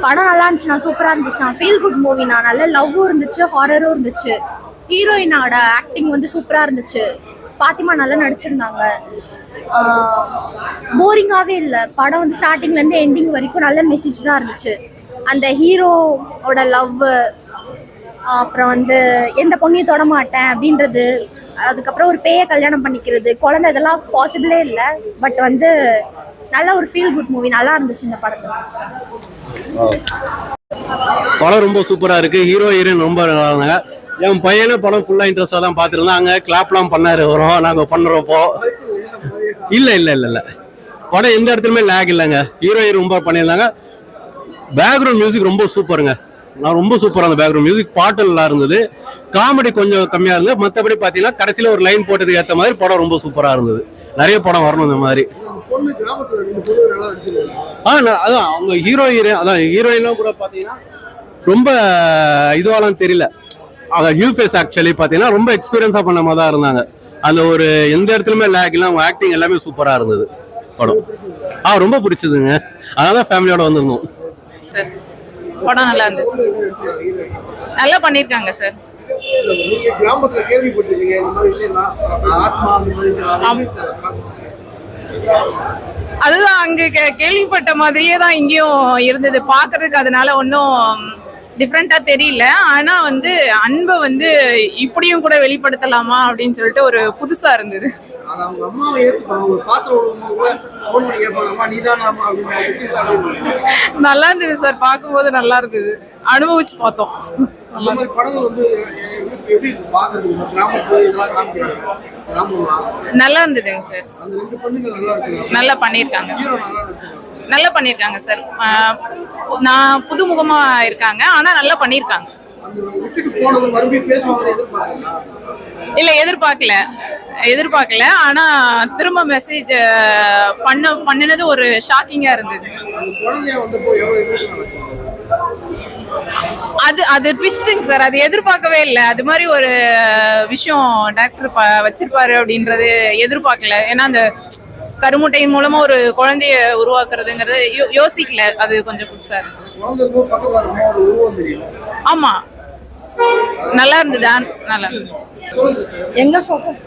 படம் நல்லா இருந்துச்சுண்ணா, சூப்பரா இருந்துச்சுண்ணா. ஃபீல் குட் மூவினா, நல்ல லவ்வும் இருந்துச்சு, ஹாரரும் இருந்துச்சு. ஹீரோயினோட ஆக்டிங் வந்து சூப்பரா இருந்துச்சு. ஃபாத்திமா நல்லா நடிச்சிருந்தாங்க. போரிங்காகவே இல்லை படம் வந்து ஸ்டார்டிங்லேருந்து எண்டிங் வரைக்கும் நல்ல மெசேஜ் தான் இருந்துச்சு. அந்த ஹீரோவோட லவ், அப்புறம் வந்து எந்த பொண்ணையும் தொட மாட்டேன் அப்படின்றது, அதுக்கப்புறம் ஒரு பேயை கல்யாணம் பண்ணிக்கிறது, குழந்தை, இதெல்லாம் பாசிபிளே இல்லை. பட் வந்து நல்ல ஒரு ஃபீல் குட் மூவி, நல்லா இருந்துச்சு இந்த படத்துல. படம் ரொம்ப சூப்பரா இருக்கு. ஹீரோ ஹீரோயின் ரொம்ப நல்லா இருந்தாங்க. என் பையனே படம் ஃபுல்லா இன்ட்ரெஸ்டா தான் பார்த்துருந்தாங்க. கிளாப்லாம் பண்ணாரு. வரும் நாங்க பண்றப்போ இல்ல இல்ல இல்ல இல்ல படம் எந்த இடத்துலயுமே லேக் இல்லைங்க. ஹீரோ ரொம்ப பண்ணியிருந்தாங்க. பேக்ரவுண்ட் மியூசிக் ரொம்ப சூப்பருங்க. நான் ரொம்ப சூப்பராக அந்த பேக்ரவுண்ட் மியூசிக், பாட்டு நல்லா இருந்தது. காமெடி கொஞ்சம் கம்மியா இருந்தது. மற்றபடி பார்த்தீங்கன்னா கடைசியில் ஒரு லைன் போட்டதுக்கு ஏற்ற மாதிரி படம் ரொம்ப சூப்பராக இருந்தது. நிறைய படம் வரணும் இந்த மாதிரி. அதான் அவங்க ஹீரோயின்லாம் கூட பார்த்தீங்கன்னா ரொம்ப இதுவாலாம் தெரியல. அவங்க நியூ ஃபேஸ் ஆக்சுவலி பார்த்தீங்கன்னா ரொம்ப எக்ஸ்பீரியன்ஸாக பண்ண மாதிரி தான் இருந்தாங்க. அந்த ஒரு எந்த இடத்துலையுமே லேக் இல்லை. அவங்க ஆக்டிங் எல்லாமே சூப்பராக இருந்தது. படம் ரொம்ப பிடிச்சதுங்க. அதனால தான் ஃபேமிலியோட வந்திருந்தோம். படம் நல்லா இருந்தது. நல்லா பண்ணியிருக்காங்க சார். அதுதான் அங்க கேள்விப்பட்ட மாதிரியே தான் இங்கேயும் இருந்தது பார்க்கறதுக்கு. அதனால ஒன்றும் டிஃப்ரெண்டா தெரியல. ஆனா வந்து அன்பை வந்து இப்படியும் கூட வெளிப்படுத்தலாமா அப்படின்னு சொல்லிட்டு ஒரு புதுசா இருந்தது. நல்லா இருந்தது சார், பார்க்கும்போது நல்லா இருந்தது. அனுபவிச்சு பார்த்தோம். நல்லா இருந்ததுங்க சார். நல்லா பண்ணியிருக்காங்க. நல்லா பண்ணியிருக்காங்க சார். நான் புதுமுகமா இருக்காங்க, ஆனா நல்லா பண்ணியிருக்காங்க. இல்ல எதிர்பார்க்கல. ஆனா திரும்ப மெசேஜ் பண்ணினது ஒரு ஷாக்கிங்கா இருந்தது. அது ட்விஸ்டிங் சார். அது எதிர்பார்க்கவே இல்லை. அது மாதிரி ஒரு விஷயம் டைரக்டர் வச்சிருப்பாரு அப்படின்றது எதிர்பார்க்கல. ஏன்னா அந்த கருமுட்டையின் மூலமா ஒரு குழந்தைய உருவாக்குறதுங்கிறது யோசிக்கல. அது கொஞ்சம் புதுசா இருக்கு. ஆமா, நல்லா இருந்தது. நல்லா எங்க ஃபோக்கஸ்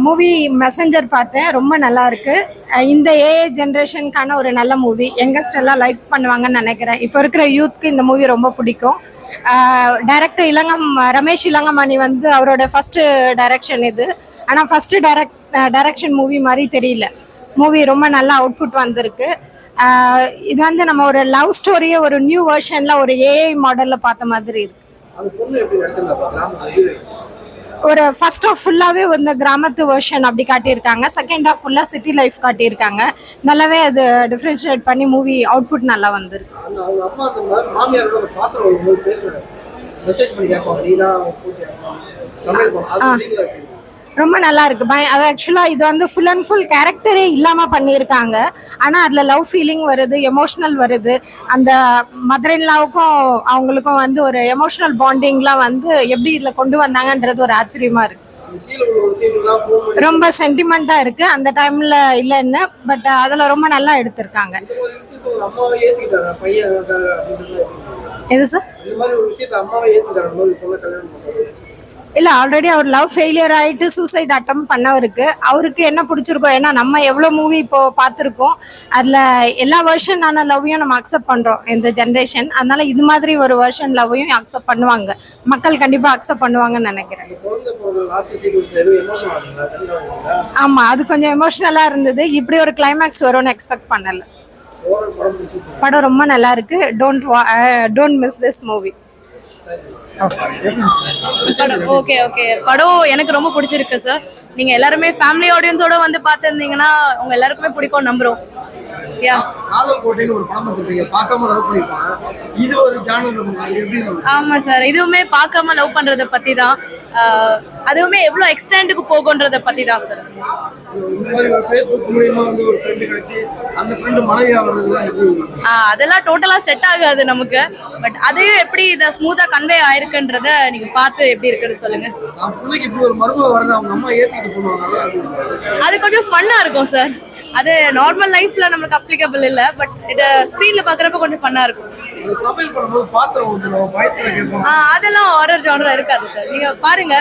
மூவி மெசஞ்சர் பார்த்தேன். ரொம்ப நல்லா இருக்கு. இந்த ஏஐ ஜென்ரேஷனுக்கான ஒரு நல்ல மூவி. யங்கஸ்ட் எல்லாம் லைக் பண்ணுவாங்கன்னு நினைக்கிறேன். இப்போ இருக்கிற யூத்க்கு இந்த மூவி ரொம்ப பிடிக்கும். டைரக்டர் ரமேஷ் இளங்கமணி வந்து அவரோட ஃபர்ஸ்ட் டைரக்ஷன் இது. ஆனால் ஃபர்ஸ்ட் டைரக்ஷன் மூவி மாதிரி தெரியல. மூவி ரொம்ப நல்லா அவுட்புட் வந்திருக்கு. இது வந்து நம்ம ஒரு லவ் ஸ்டோரியை ஒரு நியூ வெர்ஷன்ல ஒரு ஏஐ மாடல்ல பார்த்த மாதிரி இருக்கு. ஒரு ஃபர்ஸ்ட் ஆஃப் ஃபுல்லாவே இந்த கிராமத்து வெர்ஷன் அப்படி காட்டியிருக்காங்க. செகண்ட் ஆஃப் ஃபுல்லா சிட்டி லைஃப் காட்டியிருக்காங்க. நல்லாவே அது டிஃபரன்ஷியேட் பண்ணி மூவி அவுட்புட் நல்லா வந்திருக்கு. ரொம்ப நல்லா இருக்கு. அது ஆக்சுவலாக இது வந்து ஃபுல் அண்ட் ஃபுல் கேரக்டரே இல்லாமல் பண்ணியிருக்காங்க. ஆனால் அதில் லவ் ஃபீலிங் வருது, எமோஷ்னல் வருது. அந்த மதர் இன் லாவுக்கும் அவங்களுக்கும் வந்து ஒரு எமோஷ்னல் பாண்டிங்லாம் வந்து எப்படி இதில் கொண்டு வந்தாங்கன்றது ஒரு ஆச்சரியமா இருக்கு. ரொம்ப சென்டிமெண்டா இருக்கு. அந்த டைம்ல இல்லைன்னு, பட் அதில் ரொம்ப நல்லா எடுத்திருக்காங்க. எது சார்? இல்லை ஆல்ரெடி அவர் லவ் ஃபெயிலியர் ஆகிட்டு சூசைட் அட்டம் பண்ணவருக்கு அவருக்கு என்ன பிடிச்சிருக்கோ, ஏன்னா நம்ம எவ்வளோ மூவி இப்போ பார்த்துருக்கோம், அதில் எல்லா வெர்ஷனான லவ்வையும் நம்ம அக்செப்ட் பண்ணுறோம் இந்த ஜென்ரேஷன். அதனால இது மாதிரி ஒரு வெர்ஷன் லவ்வையும் அக்செப்ட் பண்ணுவாங்க, மக்கள் கண்டிப்பாக அக்செப்ட் பண்ணுவாங்கன்னு நினைக்கிறேன். ஆமாம், அது கொஞ்சம் எமோஷ்னலாக இருந்தது. இப்படி ஒரு கிளைமேக்ஸ் வரும்னு எக்ஸ்பெக்ட் பண்ணலை. படம் ரொம்ப நல்லா இருக்கு. Don't miss this movie. Okay okay, படம் எனக்கு ரொம்ப பிடிச்சிருக்கு சார். நீங்க எல்லாருமே ஃபேமிலி ஆடியன்ஸோட வந்து பார்த்துருந்தீங்கன்னா உங்க எல்லாருக்குமே பிடிக்கும் நம்புறோம். ஆமா சார், இதுவுமே பார்க்காம லவ் பண்றத பத்தி தான். அதுவுமே எவ்வளவு எக்ஸ்டெண்டுக்கு போகுன்றத பத்தி தான் சார். அதெல்லாம் டோட்டலா செட் ஆகாது நமக்கு. பட் அதையும் எப்படி இதை ஸ்மூத்தா கன்வே ஆயிருக்குன்றத நீங்க பார்த்து எப்படி இருக்குன்னு சொல்லுங்க. அது கொஞ்சம் ஃபன்னா இருக்கும் சார். அது நார்மல் லைஃப்ல நமக்கு அப்ளிகபிள் இல்ல, பட் இதை ஸ்கிரீன்ல பாக்குறப்ப கொஞ்சம் ஃபன்னா இருக்கும். அதெல்லாம் ஹாரர் ஜானரா இருக்காது சார், நீங்க பாருங்க.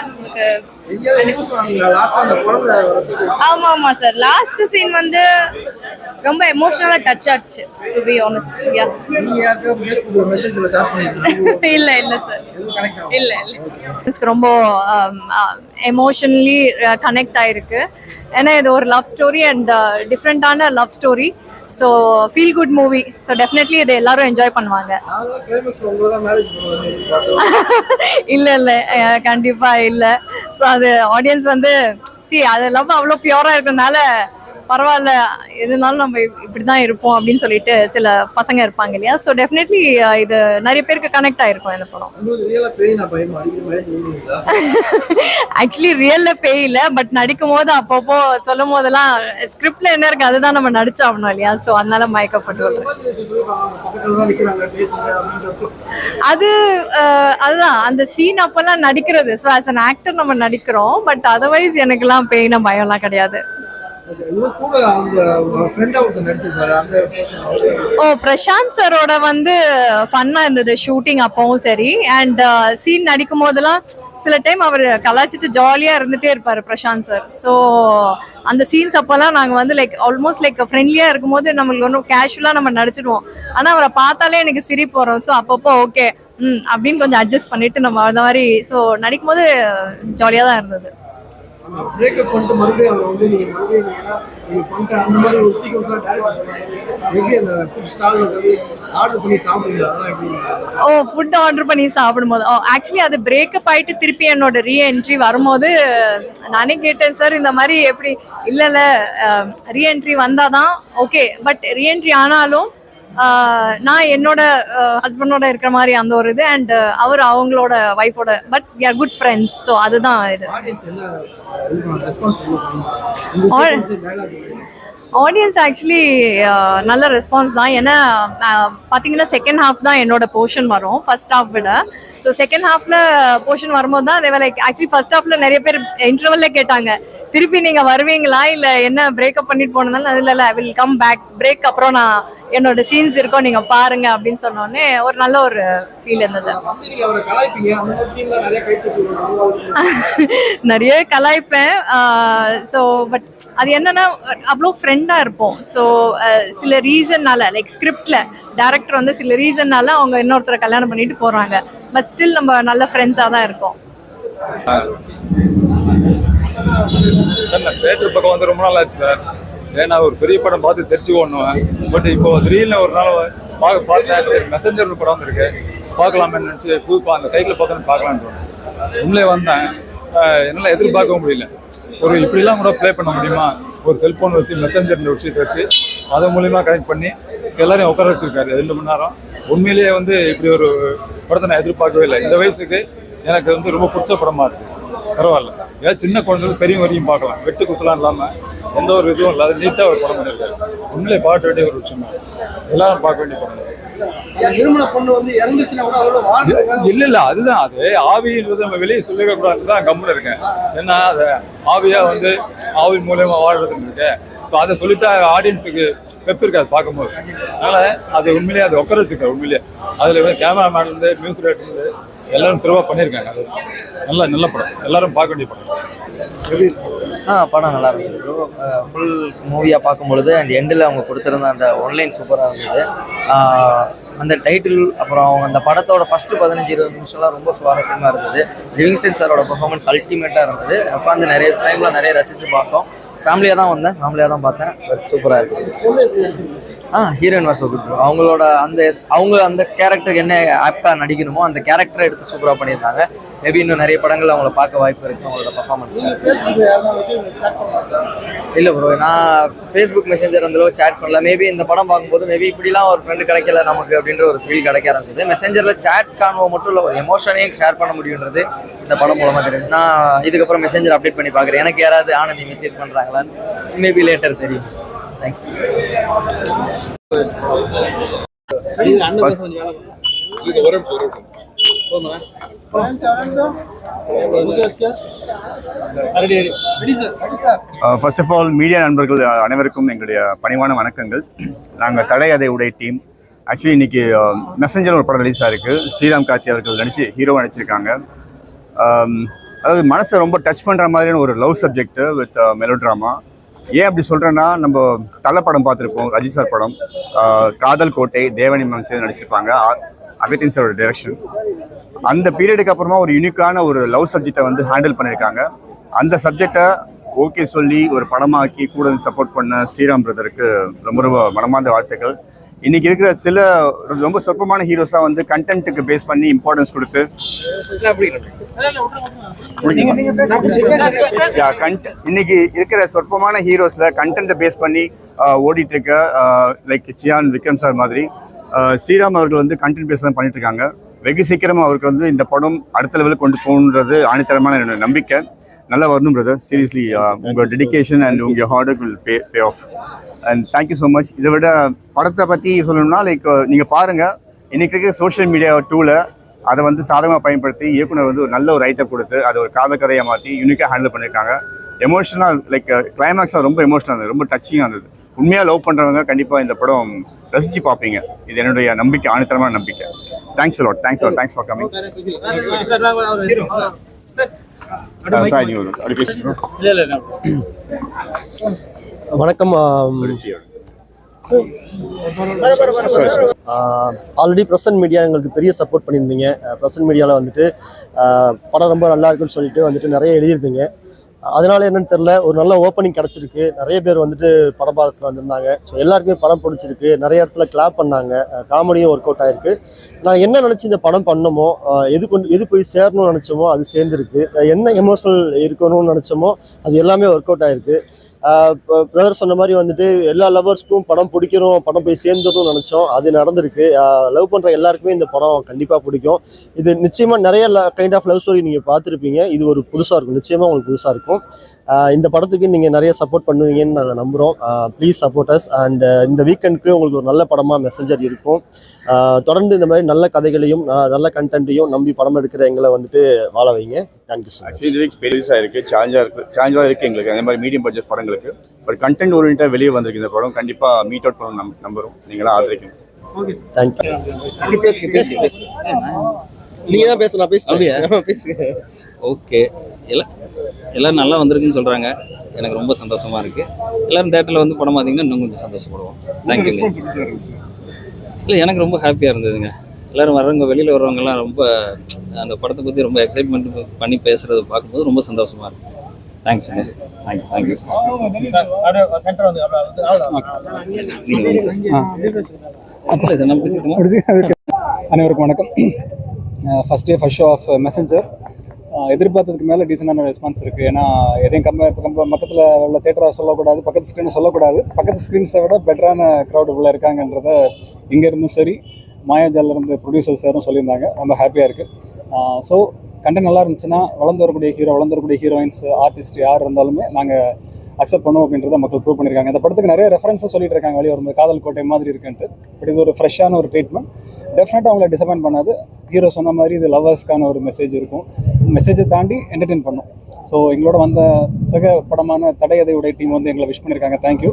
ஆமா ஆமா சார், லாஸ்ட் சீன் வந்து ரொம்ப எமோஷனலா டச் ஆச்சு, டு பி ஆனஸ்ட். யா இல்ல இல்ல சார், இல்ல இல்ல. ரொம்ப எமோஷனலி கனெக்ட் ஆயிருக்கு. ஏன்னா இது ஒரு லவ் ஸ்டோரி அண்ட் டிஃப்ரெண்டான love story. So feel good movie. So definitely இதை எல்லாரும் என்ஜாய் பண்ணுவாங்க. இல்லை இல்லை, கண்டிப்பாக இல்லை. ஸோ அது ஆடியன்ஸ் வந்து அது லவ் அவ்வளோ பியூராக இருக்கிறதுனால பரவாயில்ல, எதுனாலும் நம்ம இப்படி தான் இருப்போம் அப்படின்னு சொல்லிட்டு சில பசங்க இருப்பாங்க இல்லையா. ஸோ டெஃபினெட்லி இது நிறைய பேருக்கு கனெக்ட் ஆயிருக்கும் இந்த படம். ஆக்சுவலி ரியல்ல பேய் இல்லை, பட் நடிக்கும் போது அப்பப்போ சொல்லும் போதெல்லாம் ஸ்கிரிப்ட்ல என்ன இருக்கு அதுதான் நம்ம நடிச்சாகணும் இல்லையா. ஸோ அதனால மயக்கப்பட்டு அதுதான் அந்த சீன் அப்பெல்லாம் நடிக்கிறது. ஸோ ஆஸ் அன் ஆக்டர் நம்ம நடிக்கிறோம், பட் அதர்வைஸ் எனக்குலாம் பேய்னா பயம்லாம் கிடையாது. பிரசாந்த் சரோட வந்து ஃபன்னா இருந்தது ஷூட்டிங் அப்பவும் சரி. அண்ட் சீன் நடிக்கும் போதெல்லாம் சில டைம் அவர் கலாச்சிட்டு ஜாலியா இருந்துட்டே இருப்பாரு பிரசாந்த் சார். ஸோ அந்த சீன்ஸ் அப்பெல்லாம் நாங்கள் வந்து லைக் ஆல்மோஸ்ட் லைக் ஃப்ரெண்ட்லியா இருக்கும்போது நம்மளுக்கு ஒன்றும் கேஷுவலா நம்ம நடிச்சிடுவோம். ஆனால் அவரை பார்த்தாலே எனக்கு சிரிப்பு வரும். ஸோ அப்பப்போ ஓகே அப்படின்னு கொஞ்சம் அட்ஜஸ்ட் பண்ணிட்டு நம்ம அந்த மாதிரி ஸோ நடிக்கும் போது ஜாலியாக தான் இருந்தது. பிரேக்கப் பண்ணிட்டு மறுபடியும் அவர் வந்து நீங்க மறுபடியும் நீங்க பண்ணிட்டு அந்த மாதிரி ஒரு சீக்வன்ஸா டைரக்ட் பண்ணுவாங்க. எப்படி அந்த ஃபுட் ஸ்டால்ல வந்து ஆர்டர் பண்ணி சாப்பிடுவீங்களா? அதான் எப்படி ஃபுட் ஆர்டர் பண்ணி சாப்பிடும்போது ஆக்சுவலி அது பிரேக்கப் ஆயிட்டு திருப்பி என்னோட ரீஎன்ட்ரி வரும்போது நானே கேட்டேன், சார் இந்த மாதிரி எப்படி? இல்ல ரீஎன்ட்ரி வந்தாதான் ஓகே, பட் ரீஎன்ட்ரி ஆனாலும் நான் என்னோட ஹஸ்பண்டோட இருக்கிற மாதிரி அந்த ஒரு இது அண்ட் அவர் அவங்களோட ஒய்ஃபோட, but we are good friends. So அதுதான் இது. ஆடியன்ஸ் ஆக்சுவலி நல்ல ரெஸ்பான்ஸ் தான். ஏன்னா பார்த்தீங்கன்னா செகண்ட் ஹாஃப் தான் என்னோட போர்ஷன் வரும் ஃபர்ஸ்ட் ஹாஃப் விட. ஸோ செகண்ட் ஹாஃப்ல போர்ஷன் வரும்போது தான் அதே லைக் ஆக்சுவலி ஃபர்ஸ்ட் ஹாஃப்ல நிறைய பேர் இன்டர்வல்ல கேட்டாங்க, திருப்பி நீங்க வருவீங்களா இல்ல என்ன பிரேக்கப் பண்ணிட்டு போனதால? இல்ல I will come back, break அப்புறம் நான் என்னோட சீன்ஸ் இருக்கோம் நீங்க பாருங்க அப்படின்னு சொன்னோடனே ஒரு நல்ல ஒரு ஃபீல் இருந்தது. நிறைய கலாய்ப்பேன். ஸோ பட் அது என்னன்னா அவ்வளோ ஃப்ரெண்டா இருப்போம். ஸோ சில ரீசன்னால லைக் ஸ்கிரிப்ட்ல டைரக்டர் வந்து சில ரீசன்னால அவங்க இன்னொருத்தரை கல்யாணம் பண்ணிட்டு போறாங்க, பட் ஸ்டில் நம்ம நல்ல ஃப்ரெண்ட்ஸா தான் இருக்கோம். சார் தேட்டர் பக்கம் வந்து ரொம்ப நாள் ஆச்சு சார். ஏன்னா ஒரு பெரிய படம் பார்த்து தெரிச்சு ஓடணும். பட் இப்போ திடீர்னு ஒரு நாள் பார்த்தேன், சரி மெசஞ்சர் ஒரு படம் வந்துருக்கு பார்க்கலாமேன்னு நினச்சி அந்த டைட்டில் பார்த்தோன்னு பார்க்கலான்னு உள்ளே வந்தேன். என்னால் எதிர்பார்க்கவும் முடியல. ஒரு இப்படிலாம் கூட ப்ளே பண்ண முடியுமா? ஒரு செல்ஃபோன் வச்சு மெசஞ்சர் விஷயத்தை வச்சு அதன் மூலிமா கனெக்ட் பண்ணி எல்லாரையும் உட்கார வச்சிருக்காரு 2 மணி நேரம். உண்மையிலேயே வந்து இப்படி ஒரு படத்தை நான் எதிர்பார்க்கவே இல்லை. இந்த வயசுக்கு எனக்கு வந்து ரொம்ப பிடிச்ச படமாக இருக்குது. பரவாயில்ல, ஏதாவது சின்ன குழந்தைகள் பெரிய வரையும் பார்க்கலாம், வெட்டு குத்தலாம் இல்லாமல் எந்த ஒரு இதுவும் இல்லாத நீட்டாக ஒரு படம் பண்ணியிருக்காரு. உண்மையிலே பார்க்க வேண்டிய ஒரு விஷயமா எல்லாரும் பார்க்க வேண்டிய படம். இல்ல அதுதான் அது ஆவின்றது நம்ம வெளியே சொல்லிடக்கூடாதுன்னு தான் கம்முன்னு இருக்கேன். ஏன்னா அதை ஆவியா வந்து ஆவி மூலயமா வாழ்றதுன்னு இருக்கு. இப்போ அதை சொல்லிட்டு ஆடியன்ஸுக்கு பெப் இருக்காது பார்க்கும்போது. அதனால அது உண்மையிலேயே அது உட்கார வச்சுருக்காரு. உண்மையிலேயே அதில் கேமராமேன்லேருந்து மியூசிக் டேரக்டர்லேருந்து எல்லாரும் திரும்ப பண்ணியிருக்காங்க. அது நல்ல படம், எல்லாரும் பார்க்க வேண்டிய படம். படம் நல்லா இருந்தது ப்ரோ. ஃபுல் மூவியாக பார்க்கும்பொழுது அந்த எண்டில் அவங்க கொடுத்துருந்த அந்த ஒன்லைன் சூப்பராக இருந்தது. அந்த டைட்டில் அப்புறம் அவங்க அந்த படத்தோட ஃபஸ்ட்டு 15-20 நிமிஷம்லாம் ரொம்ப சுவாரஸ்யமாக இருந்தது. லிவிங்ஸ்டன் சாரோட பெர்ஃபார்மன்ஸ் அல்டிமேட்டாக இருந்தது. உட்காந்து நிறைய டைமில் நிறைய ரசித்து பார்த்தோம். ஃபேமிலியாக தான் வந்தேன், ஃபேமிலியாக தான் பார்த்தேன். சூப்பராக இருக்குது. Heroine was good bro. அவங்க அந்த கேரக்டருக்கு என்ன ஆப்டாக நடிக்கணுமோ அந்த கேரக்டரை எடுத்து சூப்பராக பண்ணியிருந்தாங்க. மேபி இன்னும் நிறைய படங்கள் அவங்கள பார்க்க வாய்ப்பு இருக்குது. அவங்களோட பர்ஃபார்மன்ஸ் இல்லை ப்ரோ, நான் ஃபேஸ்புக் மெசேஞ்சர் அந்தளவு சேட் பண்ணல. மேபி இந்த படம் பார்க்கும்போது மேபி இப்படிலாம் ஒரு ஃப்ரெண்டு கிடைக்கல நமக்கு அப்படின்ற ஒரு ஃபீல் கிடைக்க ஆரம்பிச்சது. மெசேஞ்சரில் சேட் காணுவோ மட்டும் இல்லை, ஒரு எமோஷனையும் ஷேர் பண்ண முடியுன்றது இந்த படம் மூலமாக தெரியுது. நான் இதுக்கப்புறம் மெசேஞ்சர் அப்டேட் பண்ணி பார்க்குறேன். எனக்கு யாராவது ஆனந்தி மெசேஜ் பண்ணுறாங்களான்னு மேபி லேட்டர் தெரியும். Thank you. First of all media நண்பர்கள் அனைவருக்கும் எங்களுடைய பணிவான வணக்கங்கள். நாங்கள் தடை அதை உடைய டீம். ஆக்சுவலி இன்னைக்கு மெசஞ்சர் ஒரு படம் ரிலீஸ் ஆயிருக்கு. ஸ்ரீராம் கார்த்தி அவர்கள் ஹீரோவாக நடிச்சிருக்காங்க. அதாவது மனசை ரொம்ப டச் பண்ணுற மாதிரியான ஒரு love subject with mellow drama. ஏன் அப்படி சொல்கிறேன்னா, நம்ம தலை படம் பார்த்துருப்போம், அஜித் சார் படம் காதல் கோட்டை, தேவனி மேம் சேர்ந்து நடிச்சிருப்பாங்க, அகத்தின் சாரோட டைரக்ஷன். அந்த பீரியடுக்கு அப்புறமா ஒரு யூனிக்கான ஒரு லவ் சப்ஜெக்டை ஹேண்டில் பண்ணியிருக்காங்க. அந்த சப்ஜெக்டை ஓகே சொல்லி ஒரு படமாக்கி கூட சப்போர்ட் பண்ண ஸ்ரீராம் பிரதருக்கு ரொம்ப ரொம்ப மனமார்ந்த வாழ்த்துக்கள். இன்னைக்கு இருக்கிற சில ரொம்ப சொற்பமான ஹீரோஸாக கண்டென்ட்டுக்கு பேஸ் பண்ணி இம்பார்ட்டன்ஸ் கொடுத்து இன்னைக்கு இருக்கிற சொற்பமான ஹீரோஸ்ல கண்டென்ட்டை பேஸ் பண்ணி ஓடிட்டு இருக்க லைக் சியான், விக்ரம் சார் மாதிரி ஸ்ரீராம் அவர்கள் கண்டென்ட் பேஸ் தான் பண்ணிட்டு இருக்காங்க. வெகு சீக்கிரமாக அவருக்கு இந்த படம் அடுத்த லெவலுக்கு கொண்டு போகணுன்றது ஆணித்தரமான என்னோட நம்பிக்கை. நல்லா வரணும் பிரதர். சீரியஸ்லி உங்கள் டெடிகேஷன் அண்ட் உங்கள் hard work will pay off. And thank you so much. இதை விட படத்தை பற்றி சொல்லணும்னா லைக் நீங்கள் பாருங்கள், இன்றைக்கி இருக்க சோஷியல் மீடியா டூவில் அதை சாதகமாக பயன்படுத்தி இயக்குனர் ஒரு நல்ல ஒரு ரைட்டப் கொடுத்து அதை ஒரு காதக்கரையாக மாற்றி யூனிக்காக ஹேண்டில் பண்ணியிருக்காங்க. எமோஷனல் லைக் கிளைமேக்ஸாக ரொம்ப எமோஷனல் இருந்தது, ரொம்ப டச்சிங்காக இருந்தது. உண்மையாக லவ் பண்ணுறவங்க கண்டிப்பாக இந்த படம் ரசித்து பார்ப்பீங்க. இது என்னுடைய நம்பிக்கை, ஆணித்தரமான நம்பிக்கை. Thanks a lot. Thanks for coming. வணக்கம். ஆல்ரெடி ப்ரெசன்ட் மீடியா எங்களுக்கு பெரிய சப்போர்ட் பண்ணியிருந்தீங்க. ப்ரெசன்ட் மீடியாவில் படம் ரொம்ப நல்லா இருக்குன்னு சொல்லிட்டு நிறைய எழுதியிருந்தீங்க. அதனால என்னன்னு தெரில, ஒரு நல்ல ஓப்பனிங் கிடச்சிருக்கு. நிறைய பேர் படம் பார்க்க வந்திருந்தாங்க. ஸோ எல்லாருக்குமே படம் பிடிச்சிருக்கு. நிறைய இடத்துல கிளாப் பண்ணாங்க. காமெடியும் ஒர்க் அவுட் ஆயிருக்கு. நான் என்ன நினச்சி இந்த படம் பண்ணமோ, எது போய் சேரணும்னு நினச்சோமோ அது சேர்ந்துருக்கு. என்ன எமோஷனல் இருக்கணும்னு நினச்சோமோ அது எல்லாமே ஒர்க் அவுட் ஆயிருக்கு. பிரதர் சொன்ன மாதிரி எல்லா லவர்ஸ்க்கும் படம் பிடிக்கிறோம், படம் போய் சேர்ந்துடணும்னு நினச்சோம், அது நடந்திருக்கு. லவ் பண்ணுற எல்லாருக்குமே இந்த படம் கண்டிப்பாக பிடிக்கும். இது நிச்சயமாக நிறைய கைண்ட் ஆஃப் லவ் ஸ்டோரி நீங்கள் பார்த்துருப்பீங்க. இது ஒரு புதுசாக இருக்கும், நிச்சயமாக உங்களுக்கு புதுசாக இருக்கும். இந்த படத்துக்கு நீங்கள் நிறைய சப்போர்ட் பண்ணுவீங்கன்னு நாங்கள் நம்புகிறோம். Please support us. அண்ட் இந்த வீக்கெண்டுக்கு உங்களுக்கு ஒரு நல்ல படமாக மெசஞ்சர் இருக்கும். தொடர்ந்து இந்த மாதிரி நல்ல கதைகளையும் நல்ல கண்டென்ட்டையும் நம்பி படம் எடுக்கிற எங்களை வாழ வைங்க. Thank you sir. பெருசாக இருக்குது, சேலஞ்சாக இருக்குது எங்களுக்கு அந்த மாதிரி மீடியம் பட்ஜெட் படங்களுக்கு. ஒரு கண்டென்ட் ஓரியன்டாக வெளியே வந்திருக்கு இந்த படம். கண்டிப்பாக மீட் அவுட் பண்ணணும் நம்புகிறோம். நீங்களாம் ஆதரிக்கணும். தேங்க்யூ. பேசுங்க. நீங்கள் தான் பேசணும், பேசுங்க. ஓகே, எல்லோரும் நல்லா வந்திருக்குன்னு சொல்கிறாங்க. எனக்கு ரொம்ப சந்தோஷமாக இருக்குது. எல்லோரும் தேட்டரில் படம் பார்த்தீங்கன்னா இன்னும் கொஞ்சம் சந்தோஷப்படுவோம். தேங்க்யூங்க. இல்லை, எனக்கு ரொம்ப ஹாப்பியாக இருந்ததுங்க. எல்லோரும் வர்றவங்க, வெளியில் வர்றவங்கெல்லாம் ரொம்ப அந்த படத்தை பற்றி ரொம்ப எக்ஸைட்மெண்ட் பண்ணி பேசுகிறத பார்க்கும்போது ரொம்ப சந்தோஷமாக இருக்கும். தேங்க்ஸுங்க. தேங்க்யூ. அனைவருக்கும் வணக்கம். First day first show of messenger. எதிர்பார்த்ததுக்கு மேலே டீசெண்டான ரெஸ்பான்ஸ் இருக்குது. ஏன்னா எதையும் பக்கத்தில் உள்ள தேட்டரை சொல்லக்கூடாது, பக்கத்து ஸ்க்ரீனை சொல்லக்கூடாது. பக்கத்து ஸ்க்ரீன்ஸை விட பெட்டரான க்ரௌடு உள்ள இருக்காங்கன்றத இங்கேருந்தும் சரி, மாயாஜாலிருந்து ப்ரொடியூசர் சாரும் சொல்லியிருந்தாங்க. ரொம்ப ஹாப்பியாக இருக்குது. ஸோ கண்டென்ட் நல்லா இருந்துச்சுன்னா வளர்ந்து வரக்கூடிய ஹீரோயின்ஸ், ஆர்டிஸ்ட் யார் இருந்தாலுமே நாங்கள் அக்செப்ட் பண்ணுவோம் அப்படின்றத மக்கள் ப்ரூவ் பண்ணியிருக்காங்க. இந்த படத்துக்கு நிறைய ரெஃபரன்ஸும் சொல்லிட்டு இருக்காங்க, வெளியே வரும்போது காதல் கோட்டை மாதிரி இருக்குன்ட்டு. பட் இது ஒரு ஃப்ரெஷ்ஷான ஒரு ட்ரீட்மெண்ட். டெஃபினட்டாக அவங்கள டிசப்பாயின்ட் பண்ணாது. ஹீரோ சொன்ன மாதிரி இது லவ்வர்ஸ்க்கான ஒரு மெசேஜ் இருக்கும். மெசேஜை தாண்டி என்டர்டெயின் பண்ணும். ஸோ எங்களோட வந்த சக படமான தடையதை உடைய டீம் வந்து எங்களை விஷ் பண்ணியிருக்காங்க. தேங்க்யூ.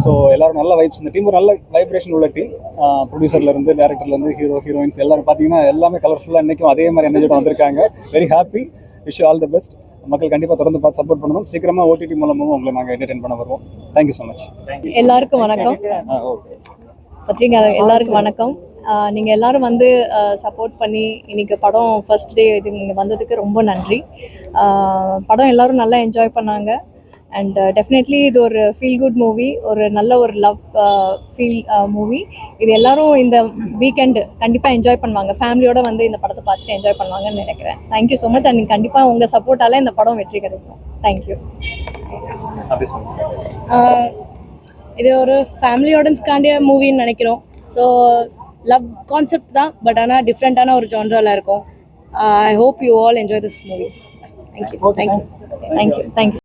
ஸோ எல்லாரும் நல்ல வைப்ஸ், இந்த டீம் ஒரு நல்ல வைப்ரேஷன் உள்ள டீம். ப்ரொடியூசர்லேருந்து டேரக்டர்லேருந்து ஹீரோயின்ஸ் எல்லாரும் பார்த்தீங்கன்னா எல்லாமே கலர்ஃபுல்லாக இன்றைக்கும் அதே மாதிரி எனர்ஜியோட வந்திருக்காங்க. Very happy. Wish all the best. மக்கள் கண்டிப்பாக தொடர்ந்து பார்த்து சப்போர்ட் பண்ணணும். சீக்கிரமாக OTT மூலமும் உங்களை நாங்கள் என்டர்டெயின் பண்ண வருவோம். Thank you so much. எல்லாருக்கும் வணக்கம். ஓகே, பத்திரிகை எல்லாருக்கும் வணக்கம். நீங்கள் எல்லாரும் வந்து சப்போர்ட் பண்ணி இன்னைக்கு படம் ஃபர்ஸ்ட் டே இது இங்கே வந்ததுக்கு ரொம்ப நன்றி. படம் எல்லாரும் நல்லா என்ஜாய் பண்ணாங்க. அண்ட் டெஃபினெட்லி இது ஒரு ஃபீல் குட் மூவி, ஒரு நல்ல ஒரு லவ் ஃபீல் மூவி. இது எல்லாரும் இந்த வீக்கெண்டு கண்டிப்பாக என்ஜாய் பண்ணுவாங்க. ஃபேமிலியோடு வந்து இந்த படத்தை பார்த்துட்டு என்ஜாய் பண்ணுவாங்கன்னு நினைக்கிறேன். Thank you so much. அண்ட் கண்டிப்பாக உங்கள் சப்போர்ட்டால் இந்த படம் வெற்றி கிடைக்கும். தேங்க்யூ. இது ஒரு ஃபேமிலி ஆடியன்ஸ்க்காண்டிய மூவின்னு நினைக்கிறோம். ஸோ லவ் கான்செப்ட் தான், பட் ஆனால் டிஃப்ரெண்ட்டான ஒரு ஜான்ரால இருக்கும். I hope you all enjoy this movie. Thank you. Thank you.